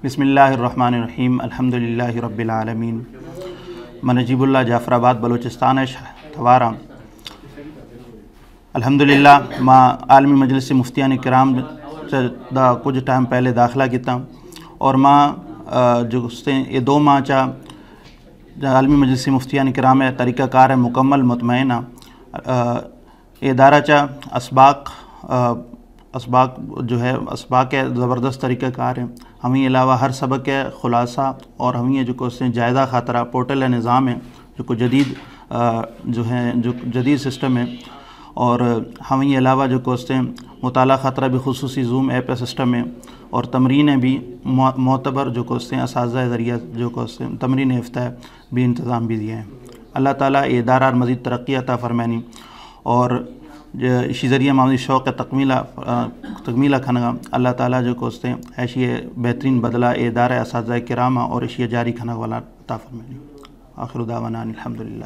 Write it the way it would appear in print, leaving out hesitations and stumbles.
بسم اللہ الرحمن الرحیم الحمدللہ رب العالمین من نجیب اللہ جعفر آباد بلوچستان تھوارا الحمدللہ ما عالمی مجلس مفتیان کرام دا کچھ ٹائم پہلے داخلہ کیتا اور ماں جو یہ 2 ماہ چا عالمی مجلس مفتیان کرام طریقہ کار ہے مکمل مطمئنہ ادارہ چا اسباق جو ہے اسباق ہے زبردست طریقہ کار ہے. ہمیں علاوہ ہر سبق ہے خلاصہ اور ہمیں جو کو جائزہ خاطرہ پورٹل ہے نظام ہے جو کو جدید جو جدید سسٹم ہے اور ہمیں علاوہ جو کو مطالعہ خاطرہ بھی خصوصی زوم ایپ سسٹم ہے اور تمرینیں بھی معتبر جو کو اساتذہ ذریعہ جو کو تمرین افتاح بھی انتظام بھی دیا ہے. اللہ تعالیٰ یہ ادارہ مزید ترقی عطا فرمانی اور اسی ذریعہ معاملی شوق تکمیلہ کھنگا اللہ تعالیٰ جو کو ایسی بہترین بدلہ ادارہ اساتذہ کرامہ اور اسی جاری کھنگ والا عطا فرمانی. آخر دعوانا الحمدللہ.